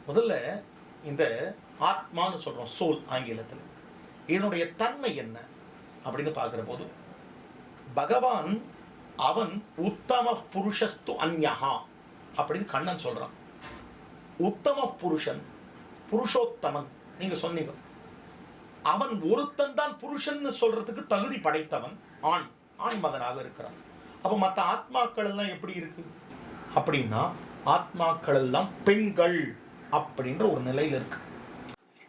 முதல்ல இந்த ஆத்மான்னு சொல்றோம், சோல் ஆங்கிலத்தில். இதனுடைய தன்மை என்ன அப்படின்னு பார்க்கிற போது, பகவான் அவன் உத்தம புருஷஸ்து அந்யஹா அப்படின்னு கண்ணன் சொல்றான். உத்தம புருஷன், புருஷோத்தமன். நீங்க சொன்னீங்க, அவன் ஒருத்தன் தான் புருஷன் சொல்றதுக்கு தகுதி படைத்தவன், ஆண் ஆண் மகனாக இருக்கிறான். அப்ப மற்ற ஆத்மாக்கள் எல்லாம் எப்படி இருக்கு அப்படின்னா, ஆத்மாக்கள் எல்லாம் பெண்கள் அப்படின்ற ஒரு நிலையில இருக்கு.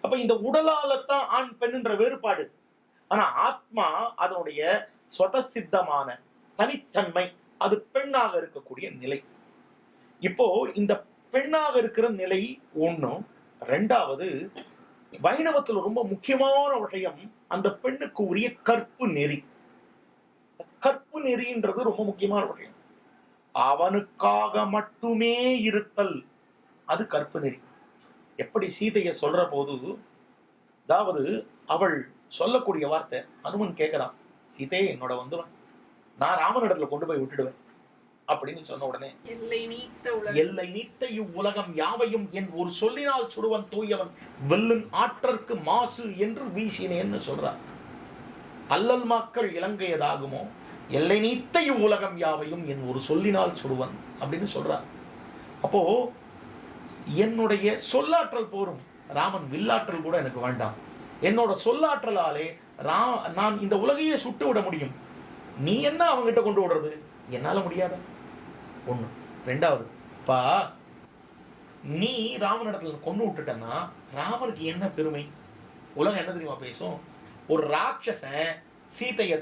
அப்ப இந்த உடலாலத்தான் ஆண் பெண்ணுன்ற வேறுபாடு. ஆனா ஆத்மா அதனுடைய சுதசித்தமான தனித்தன்மை, அது பெண்ணாக இருக்கக்கூடிய நிலை. இப்போ இந்த பெண்ணாக இருக்கிற நிலை ஒண்ணும். ரெண்டாவது, வைணவத்தில் ரொம்ப முக்கியமான விஷயம் அந்த பெண்ணுக்கு உரிய கற்பு நெறி. கற்பு நெறின்றது ரொம்ப முக்கியமான விஷயம். அவனுக்காக மட்டுமே இருத்தல், அது கற்பு நெறி. எப்படி சீதையை சொல்ற போது, அதாவது அவள் சொல்லக்கூடிய வார்த்தை, அனுமன் கேட்கிறான், சீதையை என்னோட வந்துடும், நான் ராமனிடத்துல கொண்டு போய் விட்டுடுவேன் அப்படின்னு சொன்ன உடனே, எல்லை நீத்த இவ்வுலகம் யாவையும் என் ஒரு சொல்லினால் சுடுவன் தூயவன் வெல்லன் ஆற்றற்கு மாசு என்று வீசினேன்னு சொல்றார். அல்லல் மக்கள் இலங்கையதாகுமோ, எல்லை நீத்த இவ்வுலகம் யாவையும் என் ஒரு சொல்லினால் சுடுவன் அப்படின்னு சொல்றார். அப்போ என்னுடைய சொல்லாற்றல் போரும், ராமன் வில்லாற்றல் கூட எனக்கு வேண்டாம். என்னோட சொல்லாற்றலாலே நான் இந்த உலகையே சுட்டு விட முடியும். நீ என்ன அவங்ககிட்ட கொண்டு விடுறது? என்னால முடியாத ஒண்ணு. ரெண்டாவது, பா நீ ராமனிடத்துல கொண்டு விட்டுட்டன்னா ராமனுக்கு என்ன பெருமை? உலகம் என்ன தெரியுமா பேசும்? ஒரு ராட்சசன் சீதையை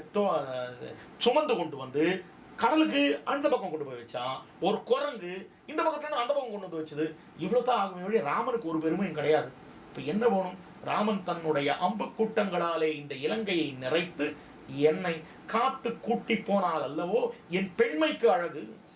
சுமந்து கொண்டு வந்து கடலுக்கு அந்த பக்கம் கொண்டு போய் வச்சான். ஒரு குரங்கு இந்த பக்கத்துல அந்த பக்கம் கொண்டு வந்து வச்சது. இவ்வளவுதான் ஆகுமே வழி ராமனுக்கு ஒரு பெருமையும் கிடையாது. இப்ப என்ன வேணும்? ராமன் தன்னுடைய அம்பு கூட்டங்களாலே இந்த இலங்கையை நிறைத்து என்னை காத்து கூட்டி போனால் அல்லவோ என் பெண்மைக்கு அழகு.